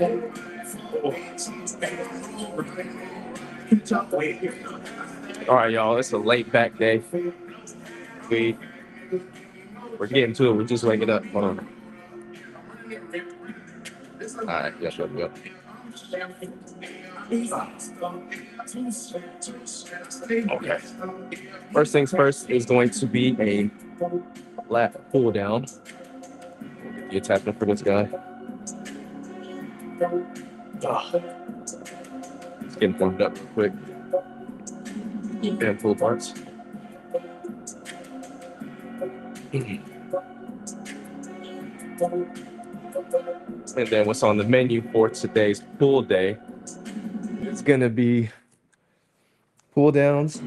All right, y'all. It's a late back day. We we're getting to it. We're just waking up. Hold on. All right. Yes, yes, yes. Okay. First things first is going to be a lat pull down. The attachment for this guy. It's getting warmed up real quick. And pull parts. And then what's on the menu for today's pull day is gonna be pull downs,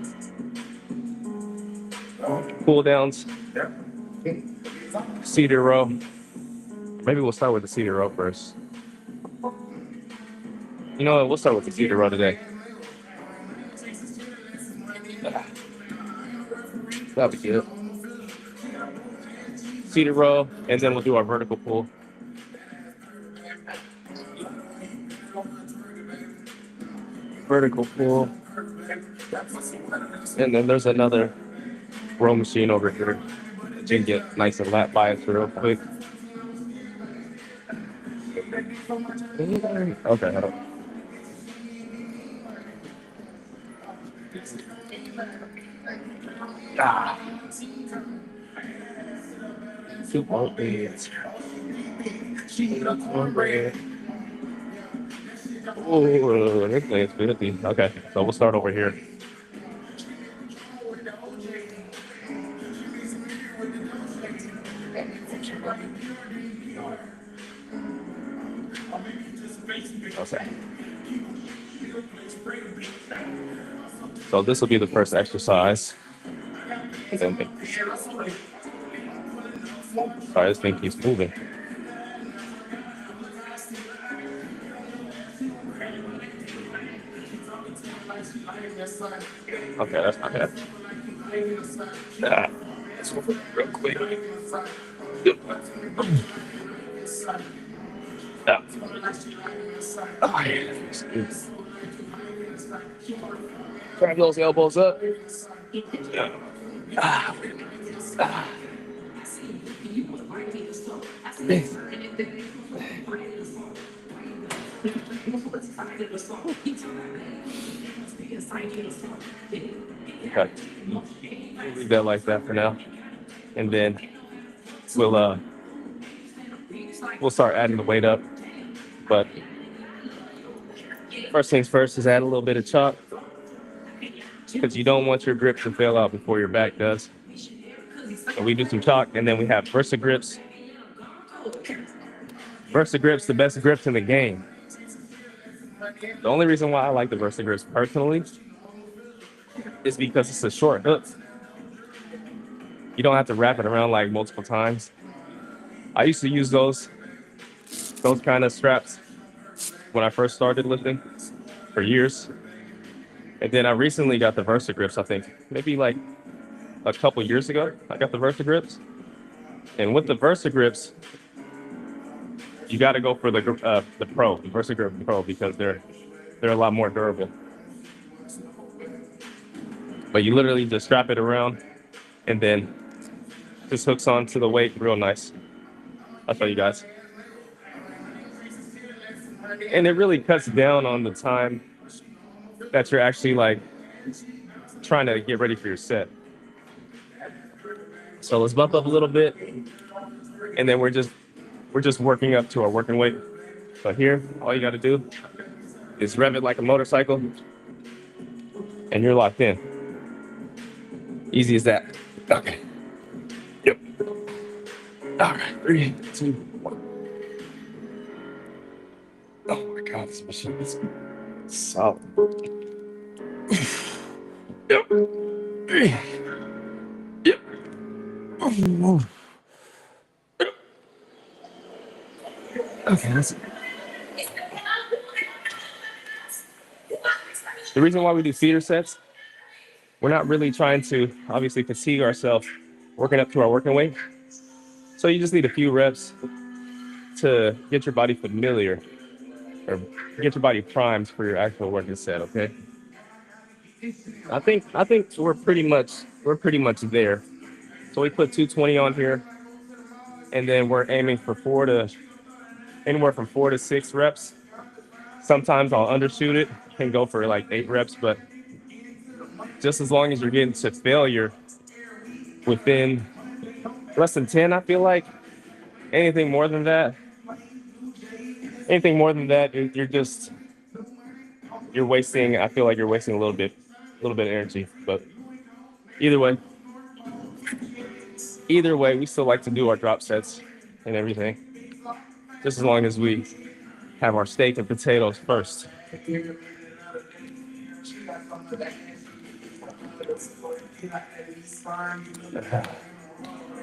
cedar row. Maybe we'll start with the cedar row first. You know what? We'll start with the cedar row today. That'll be good. Cedar row, and then we'll do our vertical pull. Vertical pull. And then there's another row machine over here. You can get nice and lat bias real quick. Okay, hold on. Soup on beds. Cornbread. Oh, this thing's 50. Okay, so we'll start over here. Okay. So this will be the first exercise. Sorry, this thing keeps moving. Okay, that's not bad. Let's go real quick. Oh, yeah. Grab those elbows up. Okay. We'll leave that like that for now. And then we'll start adding the weight up. But first things first is add a little bit of chalk, because you don't want your grip to fail out before your back does. So we do some chalk, and then we have Versa grips. Versa grips, the best grips in the game. The only reason why I like the Versa grips personally is because it's a short hook. You don't have to wrap it around like multiple times. I used to use those kind of straps when I first started lifting for years. And then I recently got the Versa grips, I think maybe like a couple years ago, I got the Versa grips. And with the Versa grips, you got to go for the Versa Grip Pro, because they're a lot more durable. But you literally just strap it around, and then just hooks onto the weight real nice. I'll show you guys. And it really cuts down on the time that you're actually like trying to get ready for your set. So let's bump up a little bit, and then we're just working up to our working weight. So here, all you got to do is rev it like a motorcycle, and you're locked in. Easy as that. Okay. Yep. All right. 3, 2, 1. Oh my God, this machine is solid. Yep. 3. Yep. Okay, that's it. The reason why we do feeder sets, we're not really trying to obviously fatigue ourselves working up to our working weight. So you just need a few reps to get your body familiar or get your body primed for your actual working set. Okay. I think we're pretty much there. So we put 220 on here, and then we're aiming for anywhere from 4 to 6 reps. Sometimes I'll undershoot it and go for like 8 reps, but just as long as you're getting to failure within less than 10, I feel like anything more than that, you're just you're wasting. I feel like you're wasting a little bit of energy. But either way, we still like to do our drop sets and everything, just as long as we have our steak and potatoes first.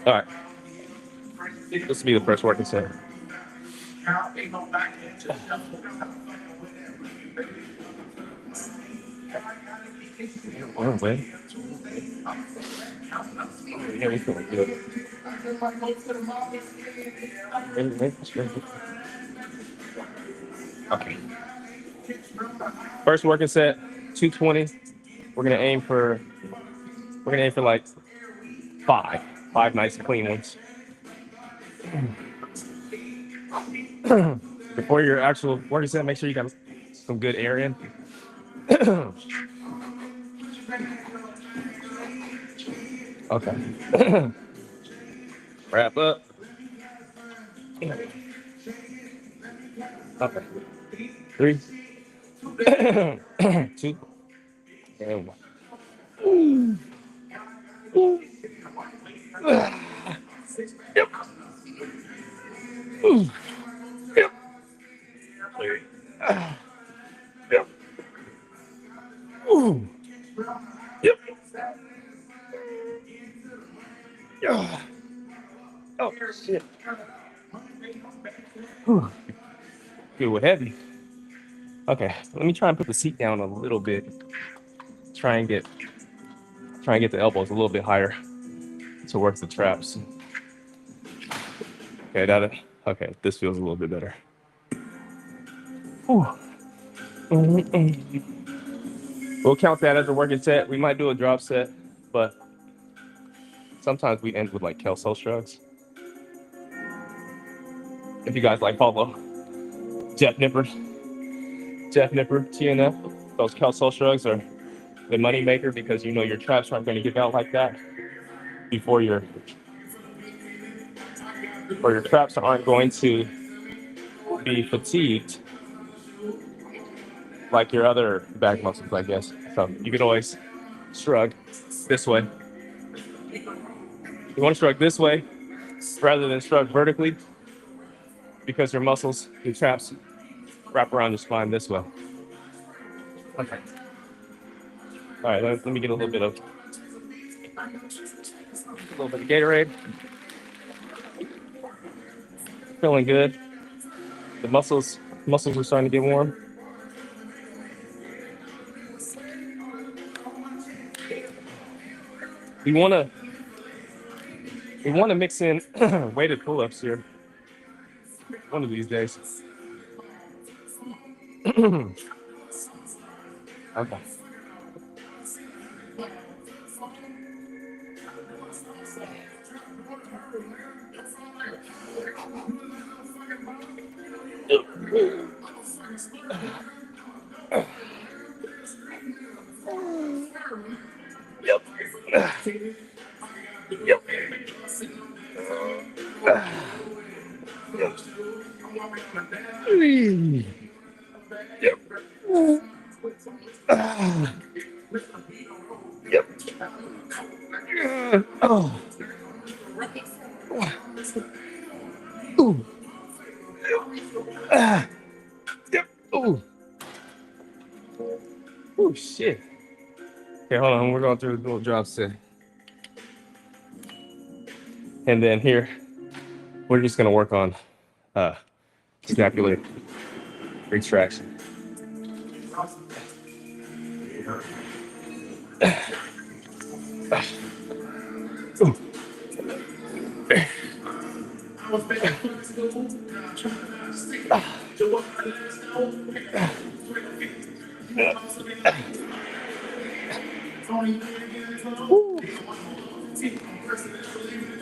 All right, this will be the first working set. Oh, man. Yeah, we feeling good. Okay. First working set, 220. We're gonna aim for like five, nice clean ones. Before your actual working set, make sure you got some good air in. Okay. Wrap up. Okay. 3, 2, and 1. Yep. Yep. Yep. Yep. Yeah. Oh shit. Good with heavy. Okay, let me try and put the seat down a little bit. Try and get the elbows a little bit higher to work the traps. Okay, okay, this feels a little bit better. Whew. We'll count that as a working set. We might do a drop set, but sometimes we end with like Kelso shrugs. If you guys like Paulo, Jeff Nipper, TNF, those Kelso shrugs are the money maker because you know your traps aren't going to give out like that before your traps aren't going to be fatigued like your other back muscles, I guess. So you can always shrug this way. You want to shrug this way rather than shrug vertically because your muscles, your traps, wrap around your spine this way. Okay. All right, let me get a little bit of Gatorade. Feeling good. The muscles are starting to get warm. We want to mix in weighted pull-ups here one of these days. Okay. Yep. Yep. Yep. Yep. Yep. Oh. Ooh. Yep. Ooh. Oh shit. Okay, hold on. We're going through a little drop set. And then here, we're just gonna work on scapular retraction.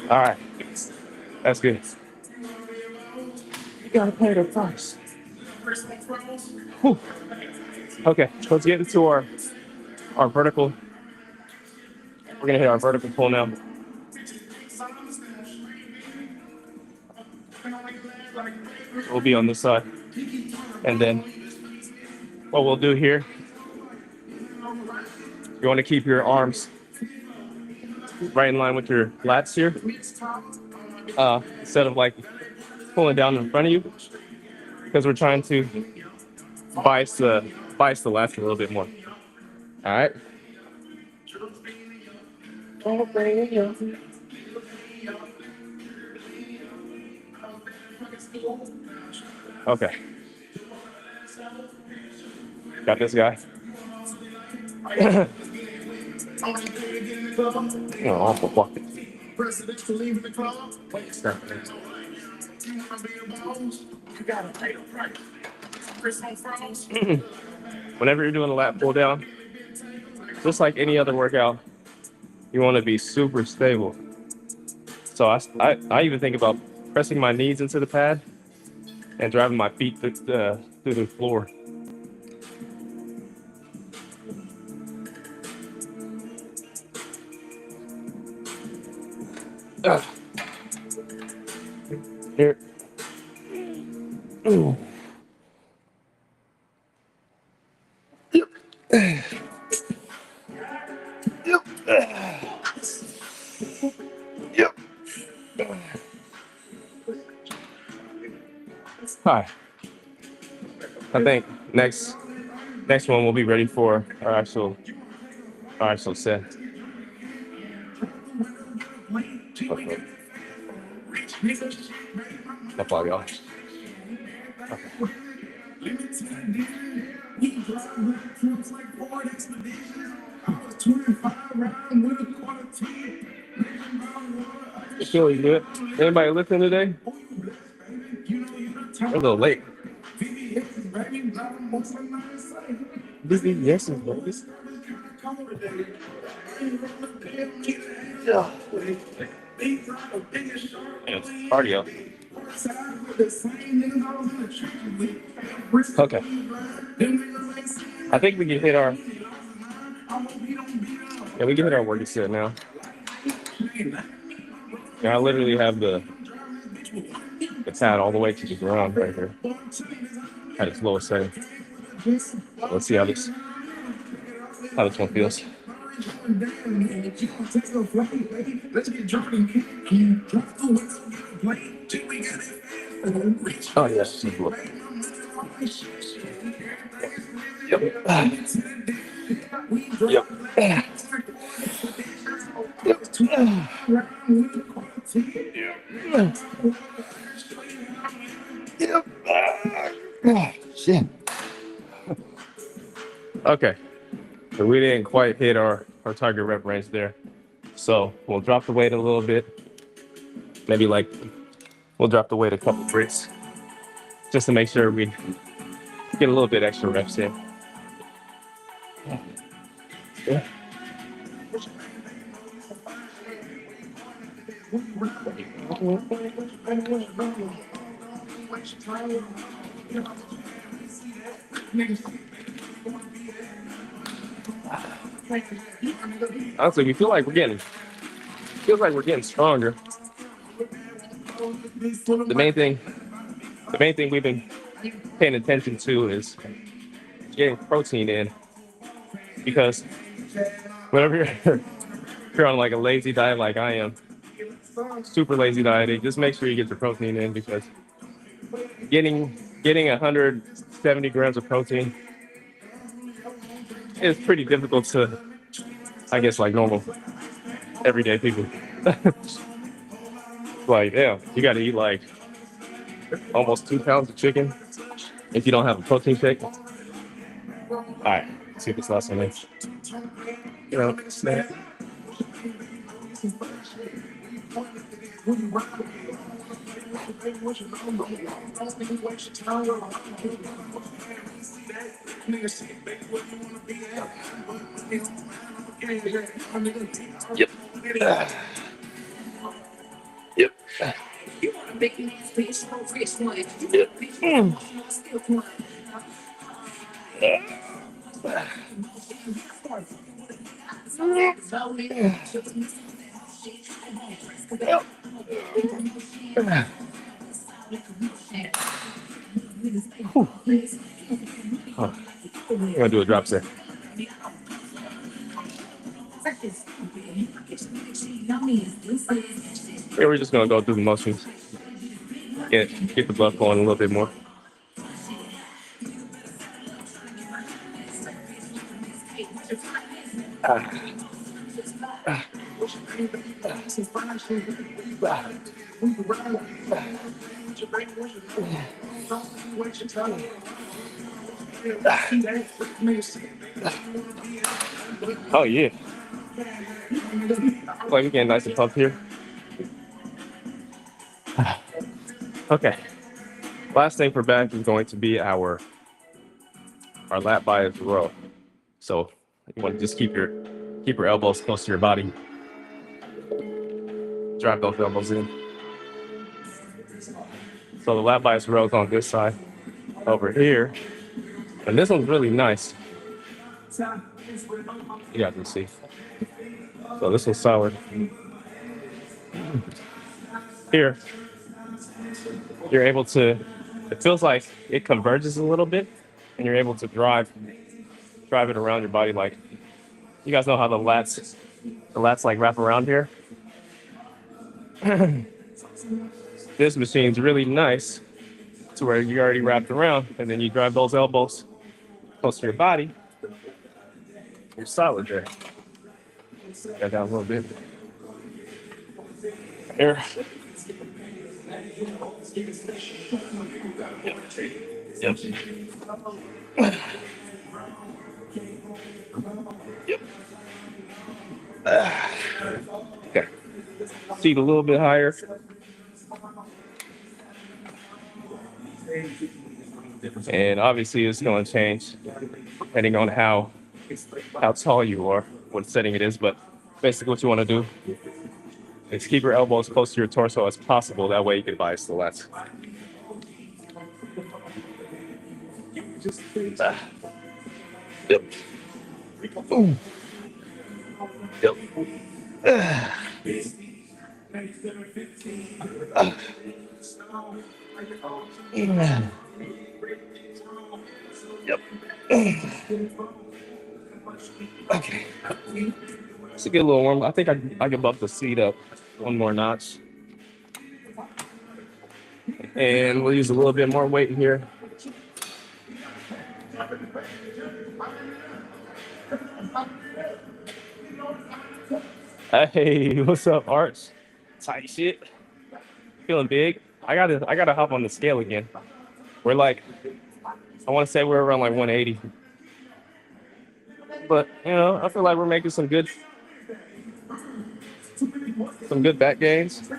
All right, that's good. You gotta pay the price. Whew. Okay, let's get into our vertical. We're gonna hit our vertical pull now. We'll be on this side, and then what we'll do here, you want to keep your arms right in line with your lats here, instead of like pulling down in front of you, because we're trying to bias the lats a little bit more. All right. Okay. Got this guy. Oh, awful fucking. Whenever you're doing a lat pull down, just like any other workout, you want to be super stable. So I even think about pressing my knees into the pad and driving my feet through the floor. Ugh. Here. Ooh. Yep. Yep. Yep. Hi. I think next one we'll be ready for our actual set. Okay. No problem, y'all. Feeling good. Anybody listening today? A little late. Yes, boys. Yeah. It's cardio. Okay. I think we can hit our working set now. Yeah, I literally have the pad all the way to the ground right here at its lowest setting. Let's see how this one feels. Oh yes. Yep. Yep. Yep. Shit. Okay. So we didn't quite hit our target rep range there. So we'll drop the weight a little bit. Maybe like we'll drop the weight a couple bricks just to make sure we get a little bit extra reps in. Yeah. Honestly, we feels like we're getting stronger. The main thing we've been paying attention to is getting protein in, because whenever you're on like a lazy diet like I am, super lazy diet, just make sure you get your protein in, because getting 170 grams of protein is pretty difficult to, I guess, like normal everyday people. Like, yeah, you got to eat like almost 2 pounds of chicken if you don't have a protein shake. All right, let's see if this last one is. You know, snack. Yep. Yep. Huh. I'm gonna do a drop set. Yeah, we're just gonna go through the motions. Get the blood flowing a little bit more. Oh yeah. Like we getting nice and pumped here. Okay. Last thing for back is going to be our lat bias row. So you want to just keep your elbows close to your body. Drive those elbows in. So the lat bias row is on this side over here. And this one's really nice. You guys can see. So this one's solid. Here, you're able to, it feels like it converges a little bit and you're able to drive it around your body. Like, you guys know how the lats like wrap around here. This machine's really nice to where you're already wrapped around and then you drive those elbows close to your body. You're solid there. Got down a little bit. Here. Yep. Yep. Okay. Seat a little bit higher. And obviously it's going to change depending on how tall you are, what setting it is. But basically what you want to do is keep your elbows close to your torso as possible. That way you can bias the lats. Yep. Ooh. Yep. Yep. Okay. To get a little warm, I think I can buff the seat up one more notch. And we'll use a little bit more weight here. Hey, what's up, Arch? Tight shit. Feeling big. I gotta hop on the scale again. We're like, I want to say we're around like 180. But I feel like we're making some good back gains.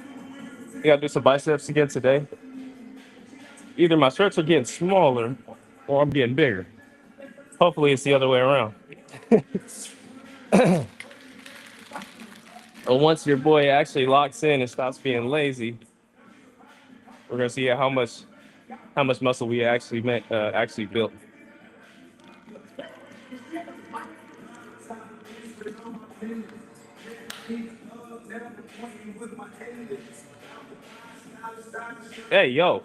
We gotta do some biceps again today. Either my shirts are getting smaller or I'm getting bigger. Hopefully it's the other way around. And once your boy actually locks in and stops being lazy, we're gonna see how much muscle we actually built. Hey yo.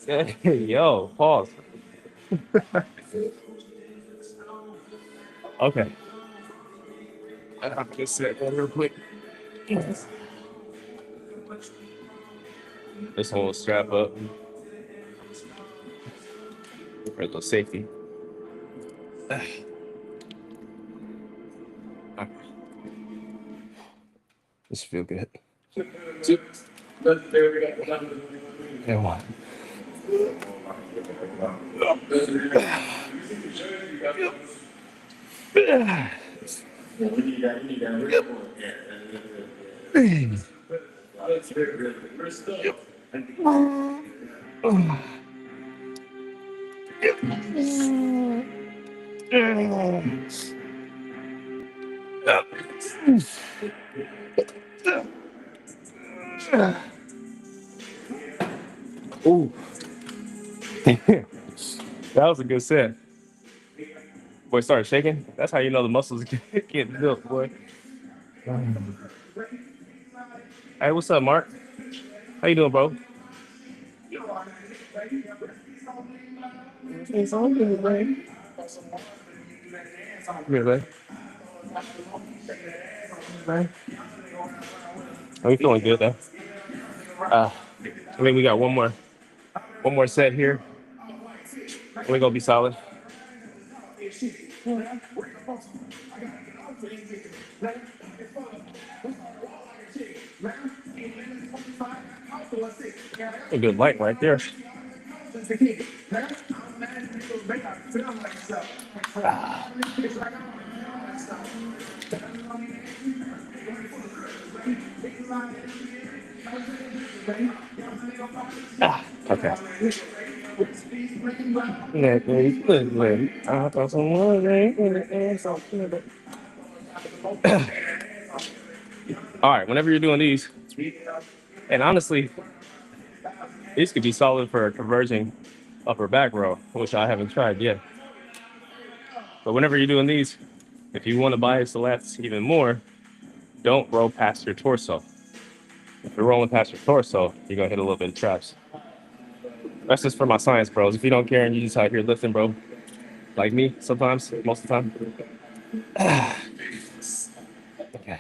Hey yo, pause. Okay. I'm just set that real quick. This one will strap up for a little safety. This feel good. Two. And one. Ooh, that was a good set. Boy started shaking. That's how you know the muscles getting built, boy. Hey, what's up, Mark? How you doing, bro? Come here, man. Are you feeling good though? I think we got one more set here. And we're gonna be solid. A good light right there. Okay. I thought someone. All right, whenever you're doing these, and honestly, these could be solid for converging upper back row, which I haven't tried yet. But whenever you're doing these, if you want to bias the lats even more, don't roll past your torso. If you're rolling past your torso, you're gonna hit a little bit of traps. That's just for my science bros. If you don't care and you just out here lifting, bro, like me, sometimes, most of the time. Okay.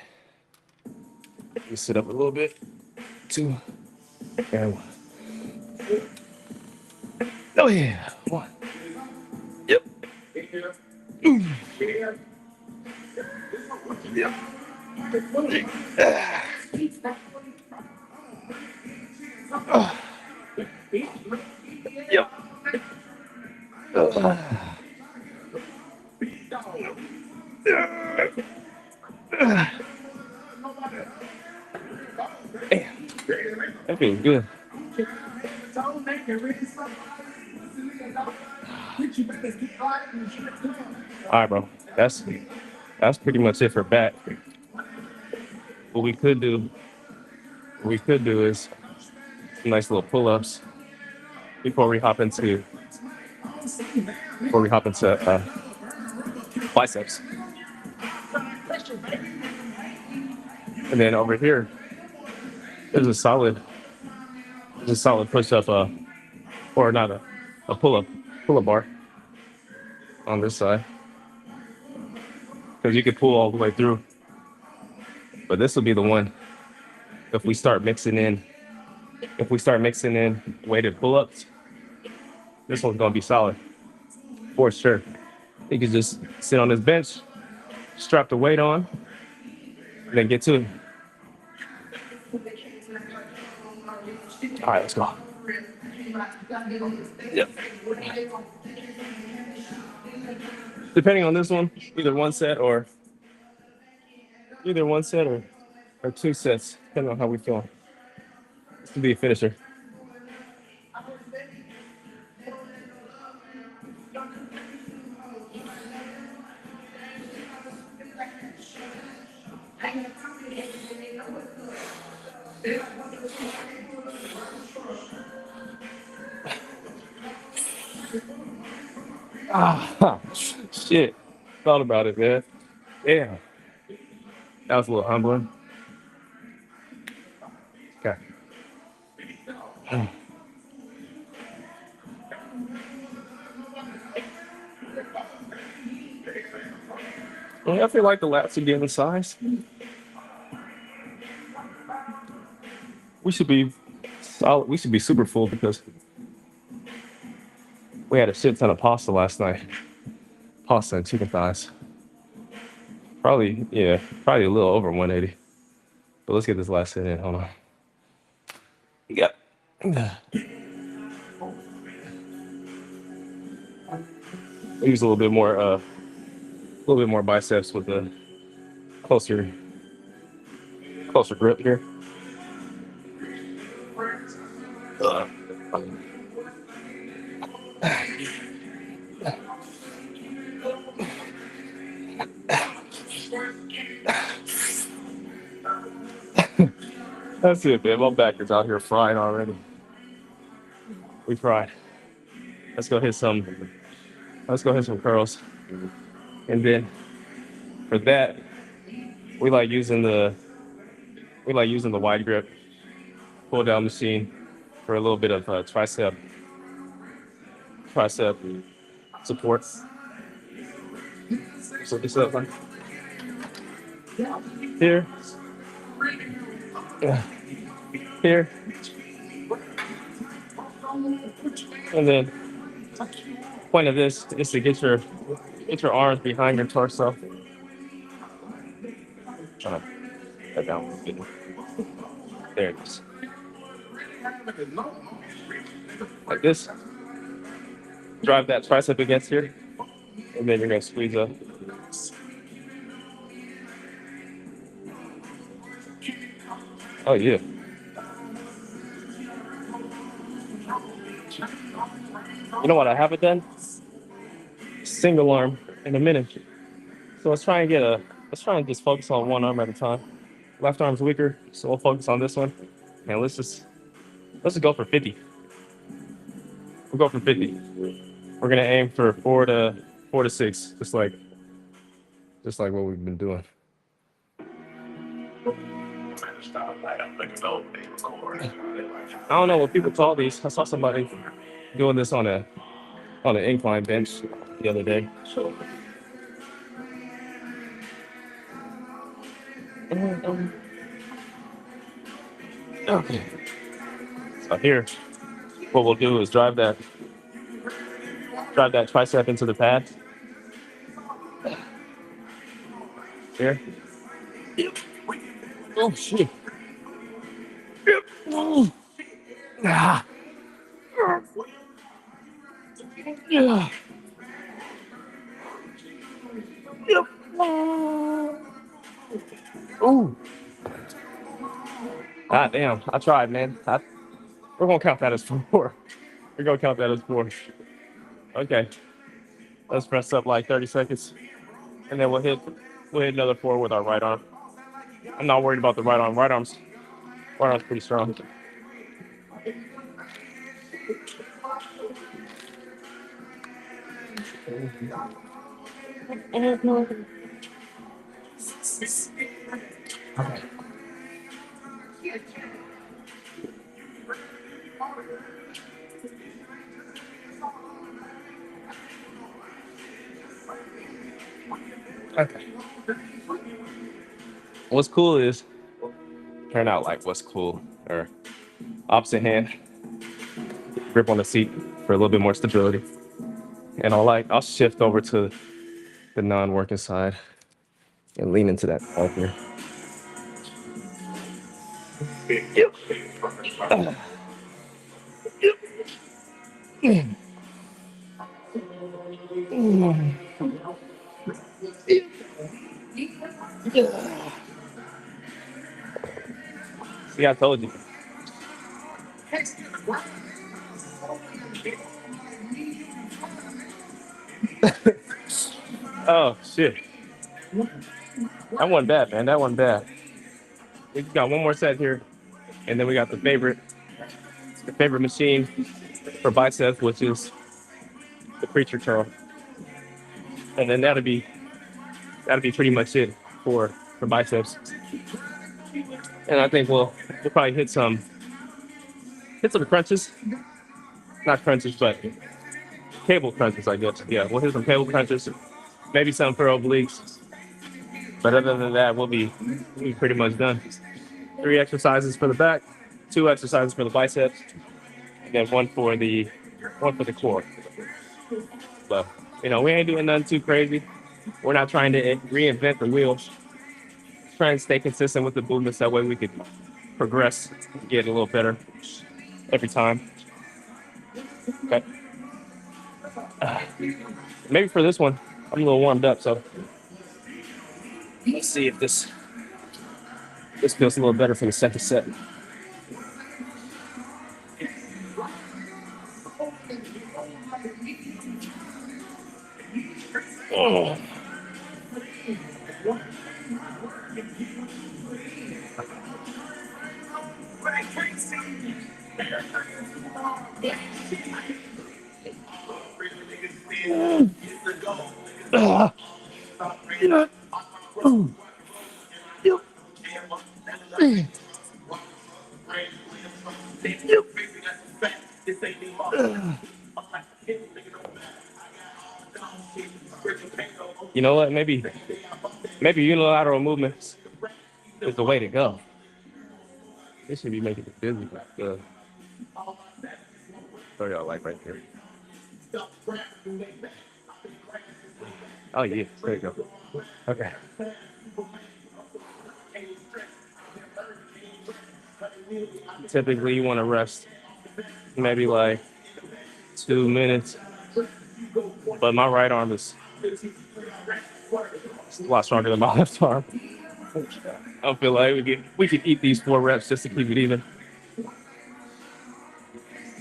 You sit up a little bit. 2 and 1. Oh yeah. 1. Yep. Yep. Yep. Damn. That feels good. All right, bro. That's pretty much it for back. What we could do is some nice little pull-ups before we hop into biceps. And then over here, there's a solid push-up, or not a pull-up bar on this side. Because you could pull all the way through. But this will be the one if we start mixing in weighted pull-ups, this one's gonna be solid for sure. You can just sit on this bench, strap the weight on, and then get to it. All right, let's go. Yep. Depending on this one, either one set or 2 sets, depending on how we feel. This could be a finisher. Ah, shit. Thought about it, man. Yeah, that was a little humbling. Okay. Well, I feel like the lats are getting size. We should be solid. We should be super full because we had a shit ton of pasta last night. Pasta and chicken thighs. Probably, yeah, probably a little over 180. But let's get this last set in. Hold on. Yep. Use a little bit more biceps with a closer grip here. That's it, man. My back is out here frying already. We fried. Let's go hit some. Let's go hit some curls, and then for that, we like using the wide grip pull down machine for a little bit of tricep support. So this up like here, yeah, here, and then point of this is to get your arms behind your torso. Trying to put that down a little bit. There it is. Like this. Drive that tricep against here, and then you're gonna squeeze up. Oh yeah. You know what I haven't done? Single arm in a minute. So let's try and just focus on one arm at a time. Left arm's weaker, so we'll focus on this one. And let's just go for 50. We'll go for 50. We're gonna aim for four to six, just like what we've been doing. I don't know what people call these. I saw somebody doing this on an incline bench the other day. Okay. So here, what we'll do is drive that tricep into the pad. Here. Oh shit. Ah. Yeah. Ooh. Ah, damn. I tried, man. We're gonna count that as four. We're gonna count that as four. Okay. Let's press up like 30 seconds, and then we'll hit another four with our right arm. I'm not worried about the right arm. Right arm's pretty strong. Okay. Okay. What's cool is turn out like what's cool or opposite hand grip on the seat for a little bit more stability. And I'll shift over to the non-working side and lean into that ball here. See, I told you. Oh shit. That wasn't bad, man. That wasn't bad. We got one more set here, and then we got the favorite machine for biceps, which is the preacher curl. And then that'll be pretty much it for biceps. And I think we'll probably hit some crunches. Not crunches, but cable crunches, I guess. Yeah, we'll hit some cable crunches, maybe some for obliques. But other than that, we'll be pretty much done. 3 exercises for the back, 2 exercises for the biceps, and then one for the core. But we ain't doing nothing too crazy. We're not trying to reinvent the wheel. Trying to stay consistent with the movements. That way we could progress, get a little better every time. Okay. Maybe for this one, I'm a little warmed up, so let's see if this feels a little better for the second set. Oh. Ah. Yeah. Ooh. Yep. Yep. You know what? Maybe unilateral movements is the way to go. This should be making it busy. Throw y'all like right there. Oh yeah, there you go. Okay. Typically, you want to rest maybe like 2 minutes, but my right arm is a lot stronger than my left arm. I feel like we could eat these 4 reps just to keep it even.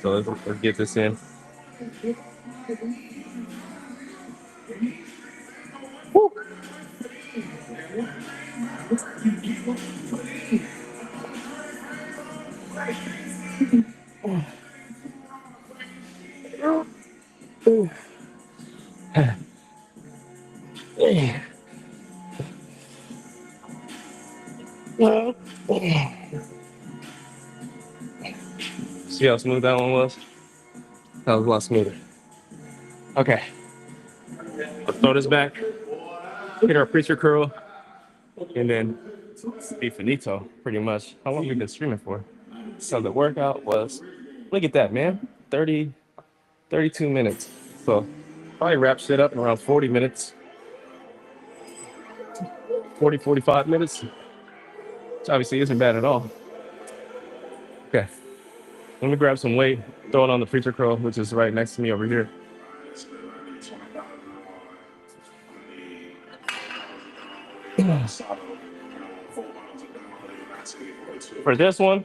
So let's get this in. Woo. See how smooth that one was? That was a lot smoother. Okay, let's throw this back, hit our preacher curl, and then be finito, pretty much. How long we been streaming for? So the workout was, look at that, man, 32 minutes. So probably wrap shit up in around 40 minutes, 45 minutes, which obviously isn't bad at all. Okay, let me grab some weight, throw it on the preacher curl, which is right next to me over here. For this one,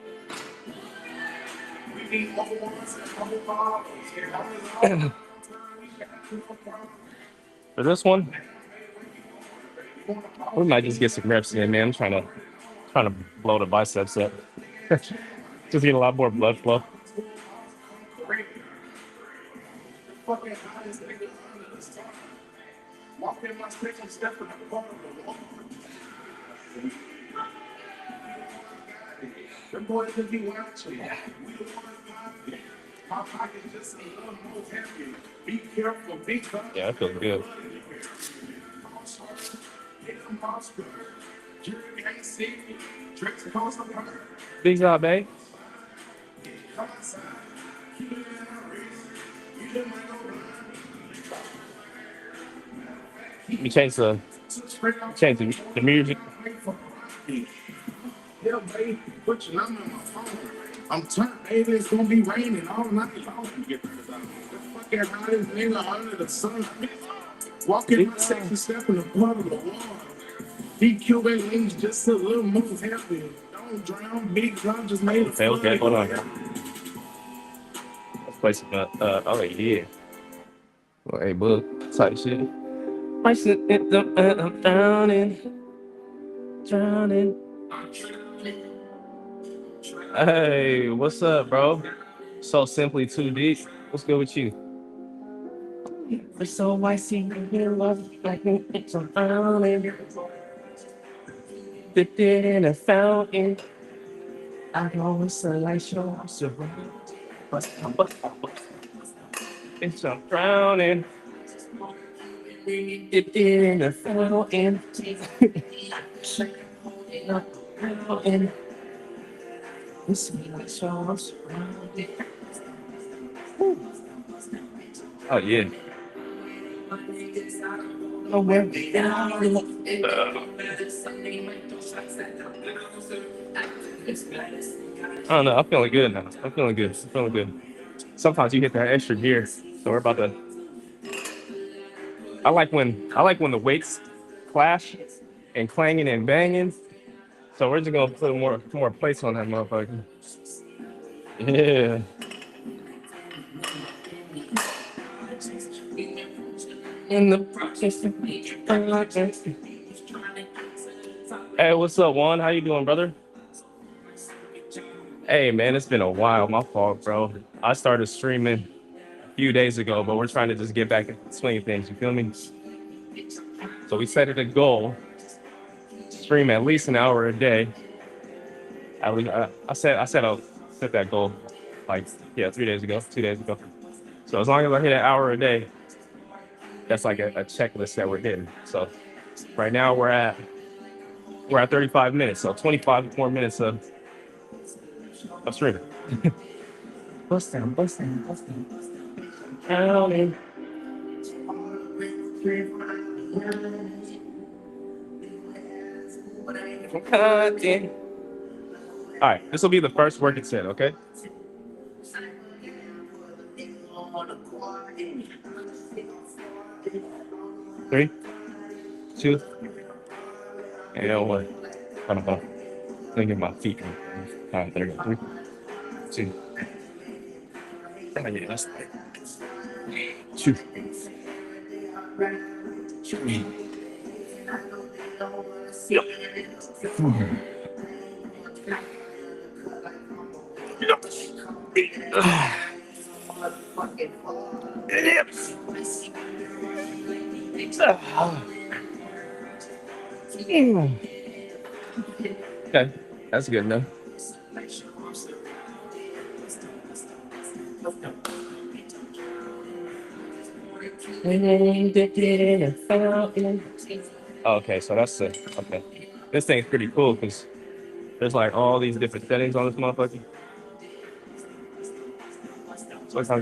we might just get some reps in, man. I'm trying to blow the biceps up. Just get a lot more blood flow. Yeah, I feel good. Big job, babe. You change the music. I'm turned, baby. It's gonna be raining all night long. Fucking hottest nigga under the sun. Walking my sexy step in the puddle of water. DQ links just a little more heavy. Don't drown, big drum just made a okay, hold on. Let's play some oh yeah. Well, hey, book type shit. I'm drowning. Hey, what's up, bro? So simply too deep. What's good with you? So I see you love like it's a fountain. Dipped it in a fountain. I can always select your surround. But it's a drowning. Dipped it in a fountain. Fountain. Oh yeah. Oh, where we down. I don't know. I'm feeling good now. I'm feeling good. Sometimes you hit that extra gear. So we're about to. I like when the weights clash and clanging and banging. So we're just gonna put more plates on that motherfucker. Yeah. In the process of Hey, what's up, Juan? How you doing, brother? Hey, man, it's been a while. My fault, bro. I started streaming a few days ago, but we're trying to just get back and swing of things. You feel me? So we set it a goal: stream at least an hour a day. At least, I said I'll set that goal like 3 days ago, 2 days ago. So as long as I hit an hour a day, that's like a checklist that we're hitting. So right now we're at 35 minutes, so 25 more minutes of streaming. Bust down, bust down, bust down. Content. All right, this will be the first working set, okay? 3, 2, and 1. Hold on, hold on. Let me get my feet. All right, there we go. 3, 2. Oh, yeah, that's right. 2. Yep. Okay, that's good enough. Okay, so that's it. Okay. This thing's pretty cool because there's like all these different settings on this motherfucker. So it's how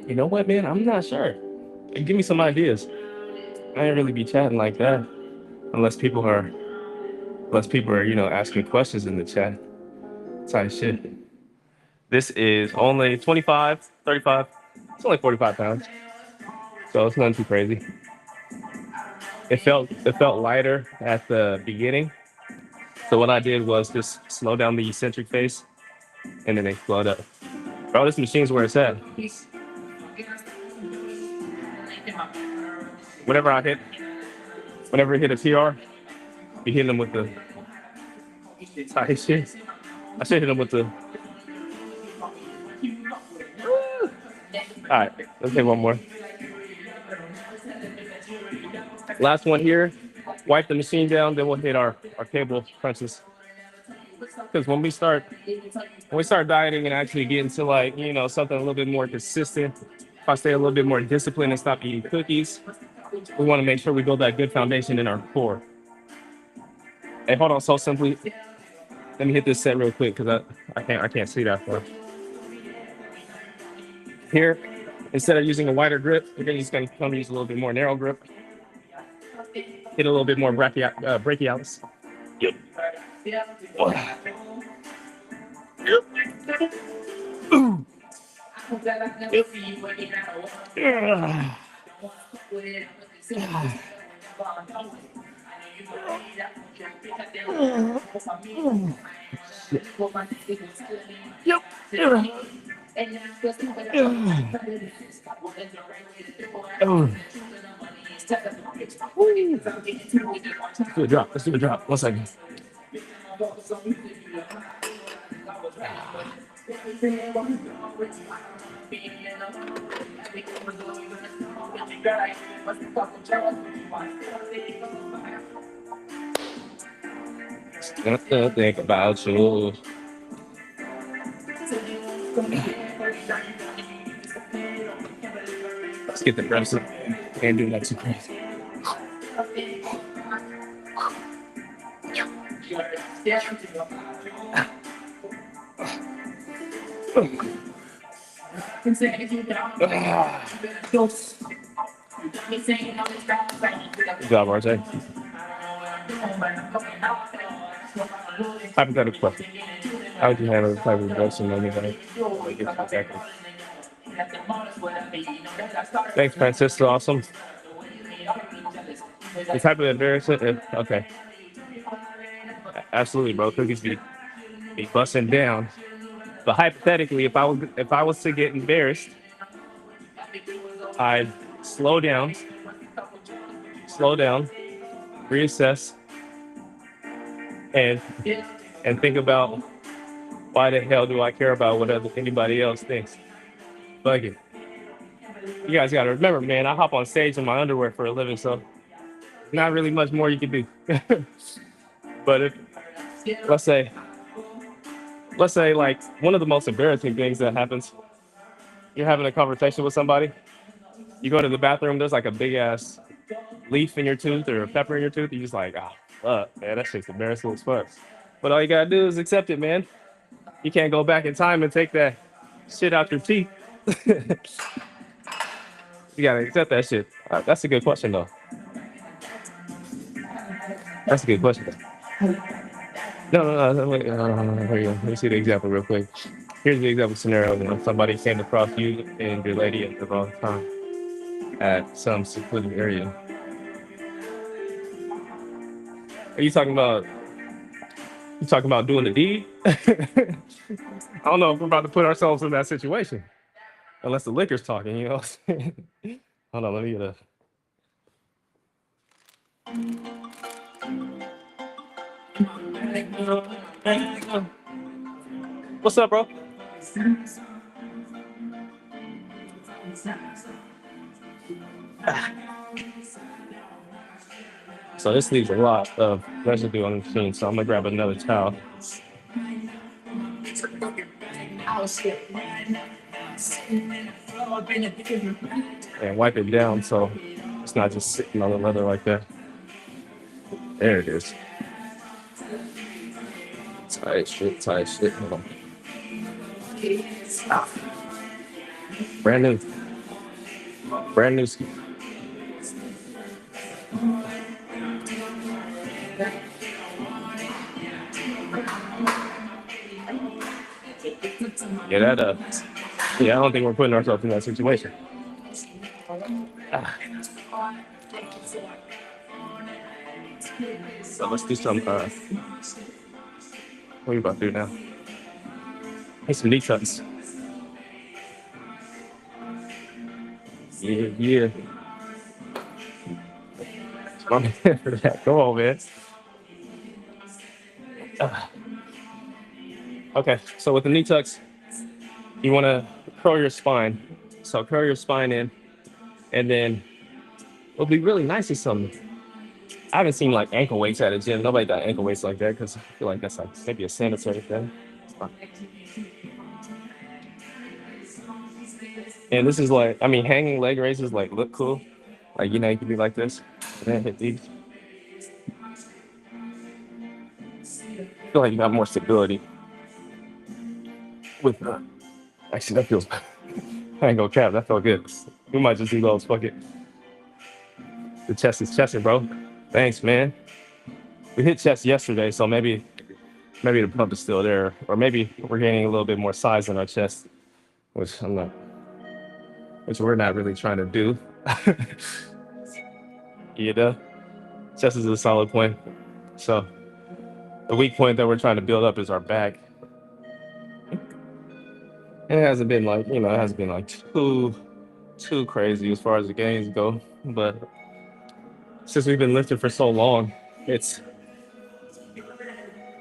you know what, man? I'm not sure. Give me some ideas. I ain't really be chatting like that unless people are, asking questions in the chat. Type shit. This is only 25, 35. It's only 45 pounds. So it's nothing too crazy. It felt lighter at the beginning. So what I did was just slow down the eccentric phase and then explode up. Bro, this machine's where it's at. Whenever I hit, whenever I hit a PR, be hitting them with the tight shit. I should hit them with the. All right, let's hit one more. Last one here. Wipe the machine down, then we'll hit our cable crunches. Because when we start dieting and actually get into like something a little bit more consistent, if I stay a little bit more disciplined and stop eating cookies, we want to make sure we build that good foundation in our core. Hey, hold on, so simply. Let me hit this set real quick because I can't see that far. Here, instead of using a wider grip, we're just going to come use a little bit more narrow grip. Hit a little bit more brachialis. Yep. Ooh. Let's do a drop. Let's do a drop. 1 second. Still think about you. Let's get the reps up and do that too crazy. Good job, RJ. Hypothetical question. How would you handle the type of reduction on anybody? Thanks, Francisco. Awesome. The type of embarrassment? Okay. Absolutely, bro. Cookies be busting down. But hypothetically, if I was to get embarrassed, I'd slow down, slow down, reassess, and think about why the hell do I care about what anybody else thinks? Fuck it. You guys got to remember, man. I hop on stage in my underwear for a living, so not really much more you can do. But if let's say like one of the most embarrassing things that happens, you're having a conversation with somebody, you go to the bathroom, there's like a big ass leaf in your tooth or a pepper in your tooth, you're just like, ah, fuck, man, that shit's embarrassing as fuck. But all you gotta do is accept it, man. You can't go back in time and take that shit out your teeth. You gotta accept that shit. That's a good question, though. That's a good question. No, no, no. Wait, here you go. Let me see the example real quick. Here's the example scenario. Somebody came across you and your lady at the wrong time at some secluded area. Are you talking about? You talking about doing the deed? I don't know if we're about to put ourselves in that situation, unless the liquor's talking. You know. What I'm saying? Hold on, let me get a. What's up, bro? So this leaves a lot of residue on the machine. So I'm gonna grab another towel and wipe it down so it's not just sitting on the leather like that. There it is. Tight shit, tight shit. Hold on. Brand new, brand new. Yeah, that yeah, I don't think we're putting ourselves in that situation. Ah, so let's do some. What are you about to do now? Hey, some knee tucks. Yeah, yeah. I'm here for that. Come on, man. Ah, okay, so with the knee tucks, you want to curl your spine. So curl your spine in, and then what'll be really nice is some. I haven't seen like ankle weights at a gym. Nobody got ankle weights like that because I feel like that's like maybe a sanitary thing. And this is like, I mean, hanging leg raises like look cool. Like you can be like this, and then hit these. I feel like you got more stability with. Actually, that feels. I ain't gonna cap. That felt good. We might just do those. Fuck it. The chest is chesting, bro. Thanks, man. We hit chest yesterday, so maybe the pump is still there, or maybe we're gaining a little bit more size in our chest, which I'm not, which we're not really trying to do. You know, chest is a solid point. So the weak point that we're trying to build up is our back. And it hasn't been like, it hasn't been like too crazy as far as the gains go. But since we've been lifting for so long, it's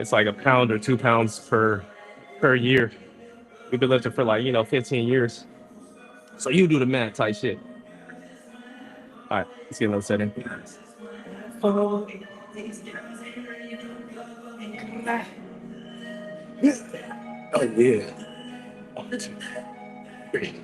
it's like a pound or 2 pounds per year. We've been lifting for like, 15 years. So you do the math type shit. All right, let's get another set in. Oh yeah. One, two, three.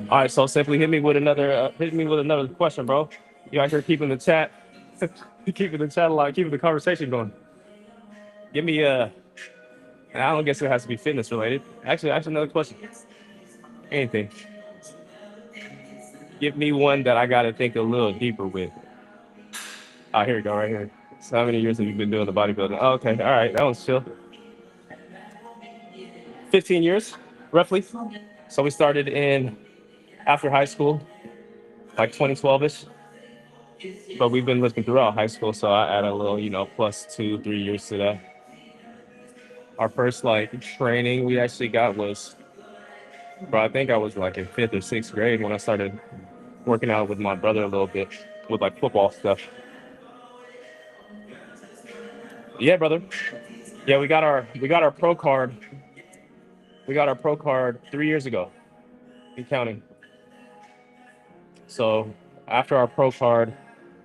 All right, so simply hit me with another question, bro. You out here keeping the chat, keeping the chat alive, keeping the conversation going. Give me and I don't guess it has to be fitness related. Actually, another question. Anything. Give me one that I got to think a little deeper with. Ah, here we go, right here. So how many years have you been doing the bodybuilding? Oh, okay, all right, that one's chill. 15 years, roughly. So we started in after high school, like 2012ish. But we've been lifting throughout high school, so I add a little, plus 2, 3 years to that. Our first like training we actually got was, bro, I think I was like in fifth or sixth grade when I started working out with my brother a little bit with like football stuff. Yeah, brother. Yeah, we got our pro card. We got our pro card 3 years ago. Be counting. So after our pro card,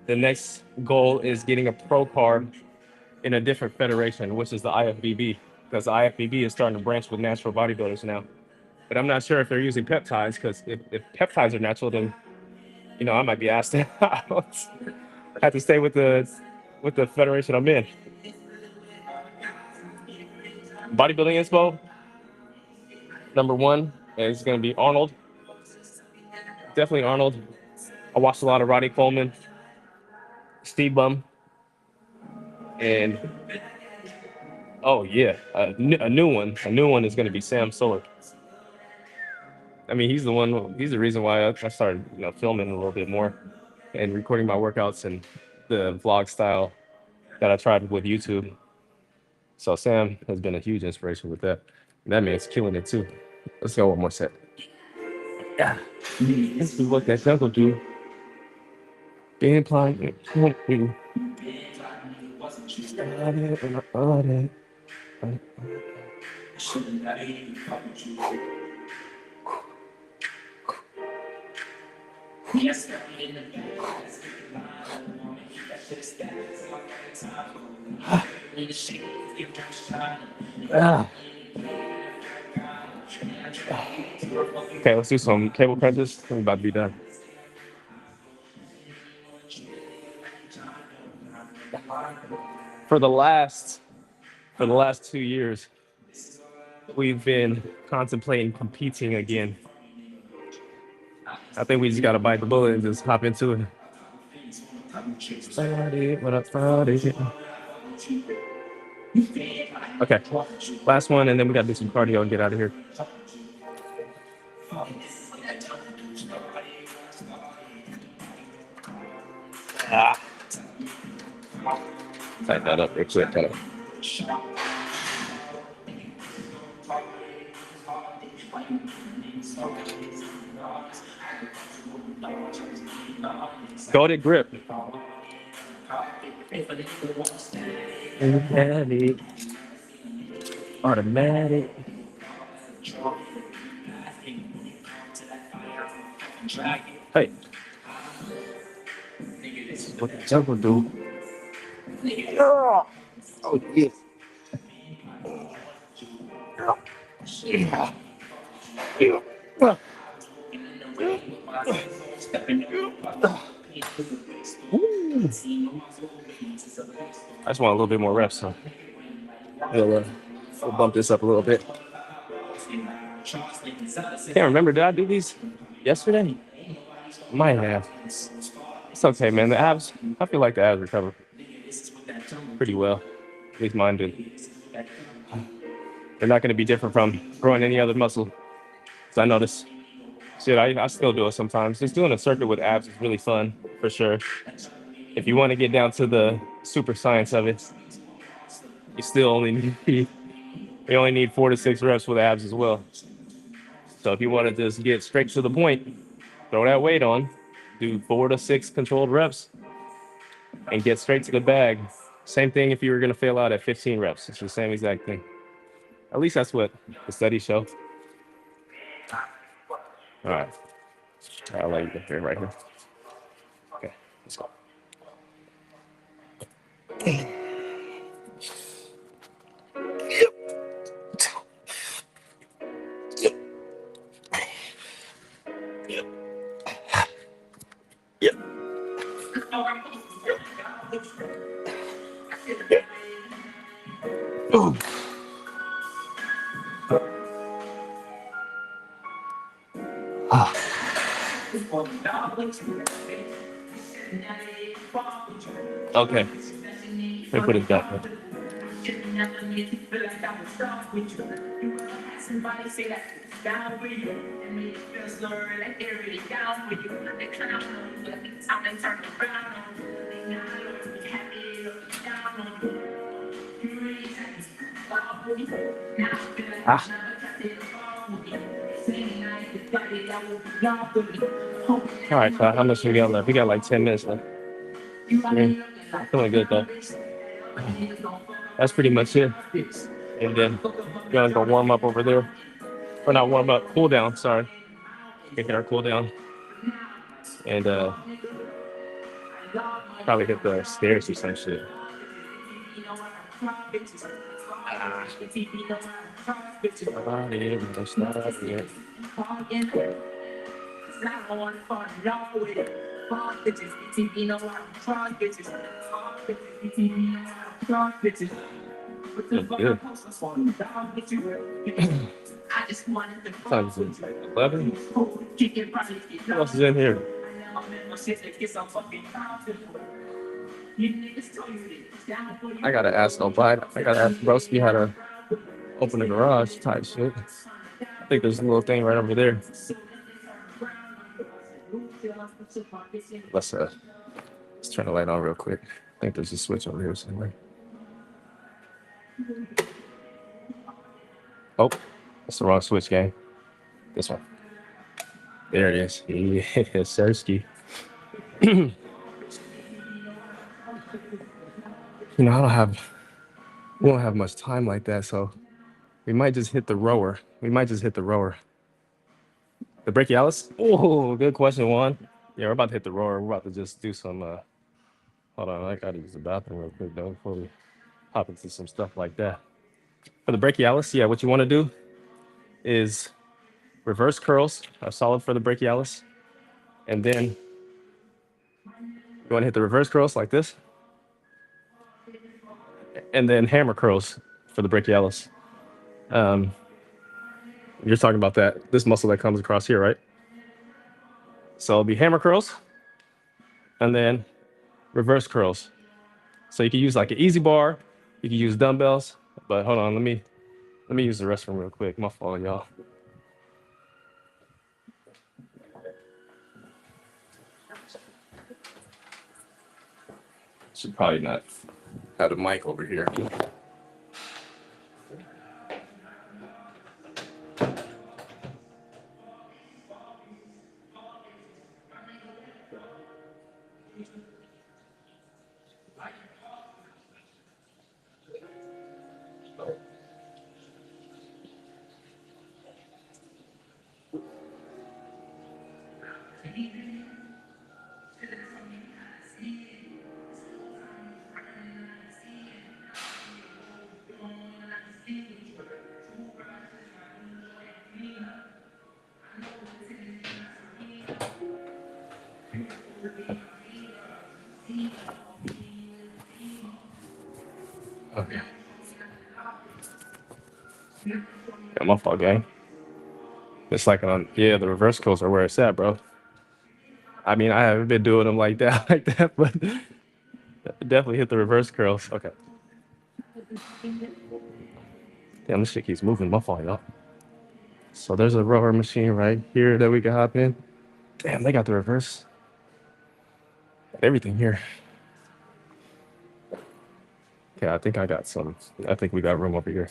the next goal is getting a pro card in a different federation, which is the IFBB, because the IFBB is starting to branch with natural bodybuilders now. But I'm not sure if they're using peptides, because if peptides are natural, then I might be asked out. I have to stay with the federation I'm in. Bodybuilding Inspo, number one is going to be Arnold. Definitely Arnold. I watched a lot of Roddy Coleman, Steve Bum, and oh yeah, a new one. A new one is going to be Sam Solar. I mean, he's the one. He's the reason why I started, filming a little bit more and recording my workouts and the vlog style that I tried with YouTube. So Sam has been a huge inspiration with that. And that man's killing it too. Let's go one more set. Yeah. This is what that jungle do. Being blind. Okay, let's do some cable crunches. We're about to be done. For the last 2 years, we've been contemplating competing again. I think we just gotta bite the bullet and just hop into it. Friday, what up, Friday? Okay, last one, and then we gotta do some cardio and get out of here. Ah, tighten that up real quick. Kind of. Goated grip. Automatic. Hey. This is what the jungle do. Oh, yeah. I just want a little bit more reps, so we'll bump this up a little bit. Can't remember, did I do these yesterday? Might have. It's okay, man. The abs, I feel like the abs recover pretty well. At least mine did. They're not going to be different from growing any other muscle. So I notice. Shit, I still do it sometimes. Just doing a circuit with abs is really fun, for sure. If you want to get down to the super science of it, you still only need 4 to 6 reps with abs as well. So if you want to just get straight to the point, throw that weight on, do 4 to 6 controlled reps, and get straight to the bag. Same thing if you were going to fail out at 15 reps. It's the same exact thing. At least that's what the studies show. All right. I'll let you get there right here. Okay, let's go. Okay, let me put it back. Ah, all right, so how much we got left? We got like 10 minutes left. Yeah, feeling good though. That's pretty much it. And then we're gonna go warm up over there. Or not warm up, cool down, sorry. Get our cool down. And probably hit the stairs or some shit. Ah, that's not it. Look good. Times 11. What else is in here? I gotta ask nobody. I gotta ask Broski how to open the garage type shit. I think there's a little thing right over there. Let's turn the light on real quick. I think there's a switch over here somewhere. Oh, that's the wrong switch, gang. This one. There it is. Yeah, Sersky. We don't have much time like that, so we might just hit the rower. The brachialis? Oh, good question, Juan. Yeah, we're about to hit the rower. We're about to just do some hold on, I gotta use the bathroom real quick though before we hop into some stuff like that. For the brachialis, yeah, what you want to do is reverse curls are solid for the brachialis. And then you want to hit the reverse curls like this. And then hammer curls for the brachialis. You're talking about this muscle that comes across here, right? So it'll be hammer curls and then reverse curls. So you can use like an easy bar, you can use dumbbells, but hold on, let me use the restroom real quick. My fault, y'all. Should probably not have the mic over here. Okay. Yeah, my fault, gang. It's like the reverse curls are where it's at, bro. I mean, I haven't been doing them like that, but definitely hit the reverse curls. Okay. Damn, this shit keeps moving. My fault, y'all. So there's a rower machine right here that we can hop in. Damn, they got the reverse. Everything here. Okay, I think we got room over here.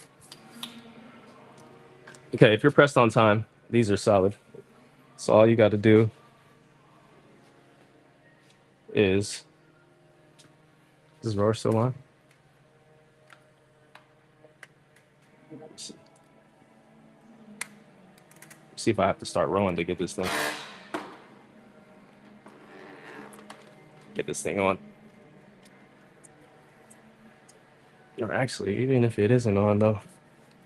Okay, if you're pressed on time, these are solid. So all you got to do is this rower still on? See if I have to start rowing to get this thing on. Or actually, even if it isn't on though, I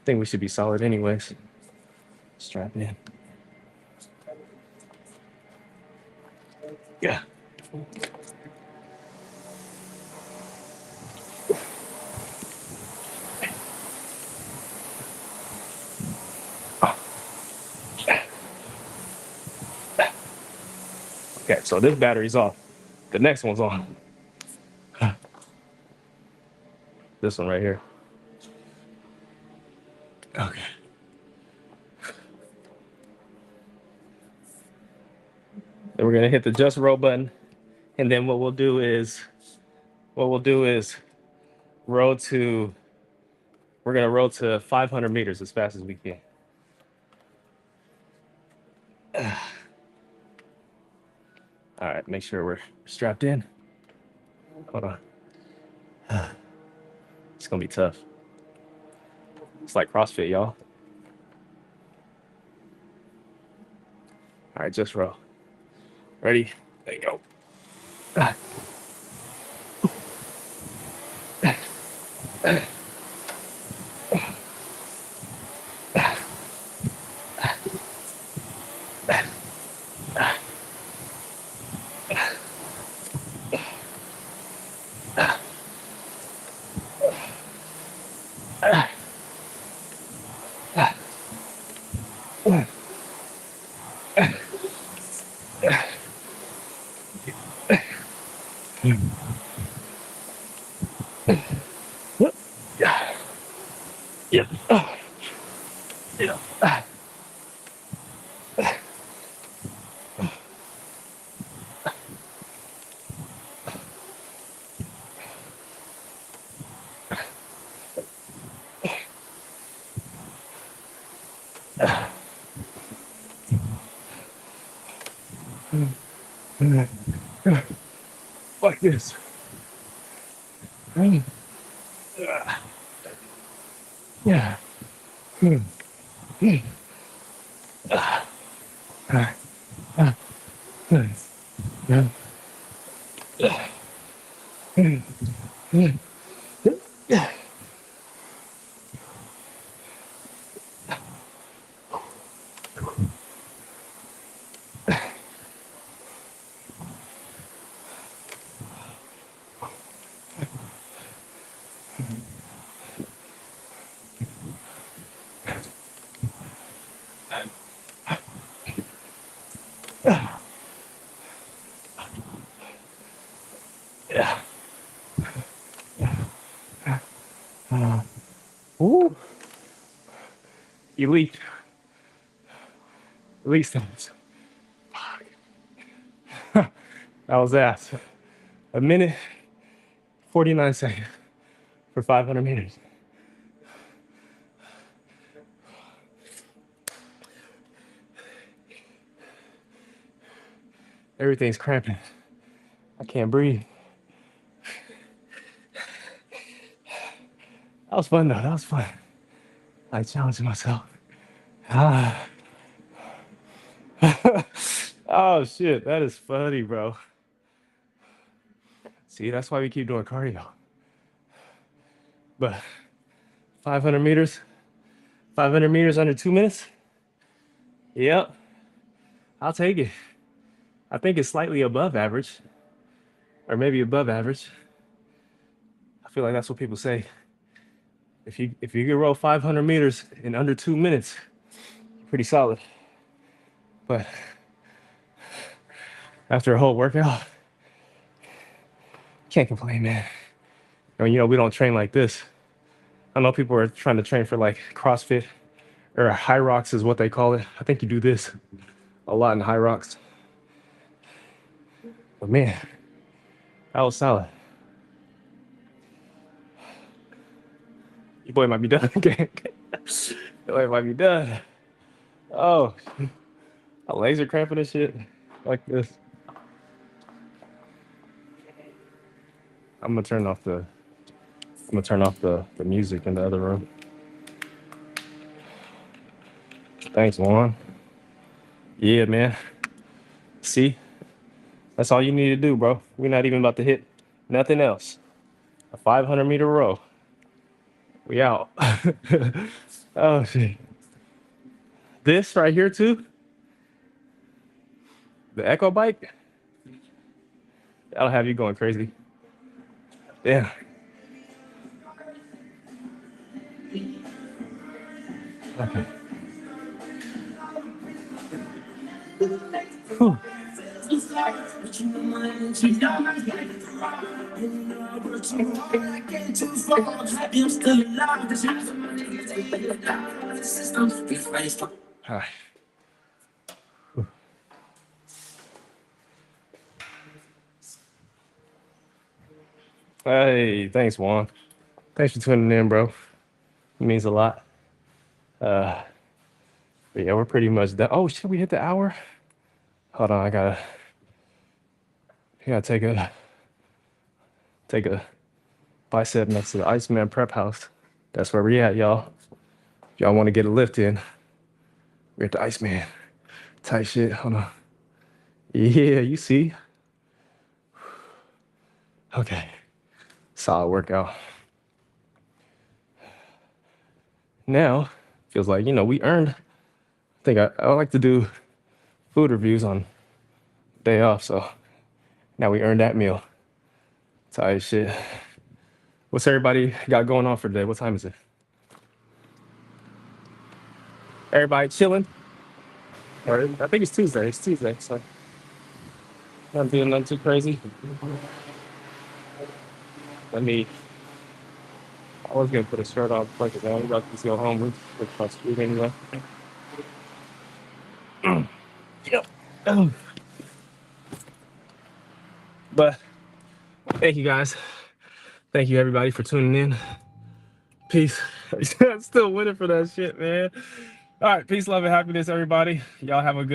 think we should be solid anyways. Strap in. Yeah. Okay, so this battery's off. The next one's on. this one right here. Okay. Then we're gonna hit the just row button, and then what we'll do is row to. We're gonna row to 500 meters as fast as we can. All right, make sure we're strapped in. Hold on. It's gonna be tough. It's like CrossFit, y'all. All right, just row. Ready? There you go. Yeah. Yeah. Yeah. Like this. Yeah. Yeah. Ooh. Elite. Elite stimulus. That was that. A minute, 49 seconds for 500 meters. Everything's cramping. I can't breathe. That was fun though. That was fun. I challenged myself. Ah. Oh shit, that is funny, bro. See, that's why we keep doing cardio. But 500 meters, 500 meters under 2 minutes. Yep, I'll take it. I think it's slightly above average, or maybe above average. I feel like that's what people say. If you can roll 500 meters in under 2 minutes, pretty solid. But after a whole workout, can't complain, man. And we don't train like this. I know people are trying to train for like CrossFit or High Rocks is what they call it. I think you do this a lot in High Rocks. But man, that was solid. Your boy might be done. Your boy might be done. Oh, my legs are cramping and shit like this. I'm gonna turn off the music in the other room. Thanks, Juan. Yeah, man. See, that's all you need to do, bro. We're not even about to hit nothing else. A 500-meter row. We out. Oh shit. This right here too. The Echo bike. That'll have you going crazy. Yeah. Okay. Whew. All right. Hey, thanks, Juan. Thanks for tuning in, bro. It means a lot. Uh, but yeah, we're pretty much done. Oh shit, we hit the hour. Hold on, I gotta take a bicep next to the Iceman Prep House. That's where we at, y'all. If y'all want to get a lift in, we're at the Iceman. Tight shit. Hold on. Yeah, you see. Okay. Solid workout. Now, feels like, we earned. I think I like to do food reviews on day off, so now we earned that meal. Tight shit. What's everybody got going on for today? What time is it? Everybody chilling? Or I think it's Tuesday. It's Tuesday, so not doing nothing too crazy. Let me. I was gonna put a shirt on, plug it down. We're about to just go home with my street anyway. Yep. Oh. But thank you guys. Thank you everybody for tuning in. Peace. I'm still winning for that shit, man. All right, peace, love, and happiness, everybody. Y'all have a good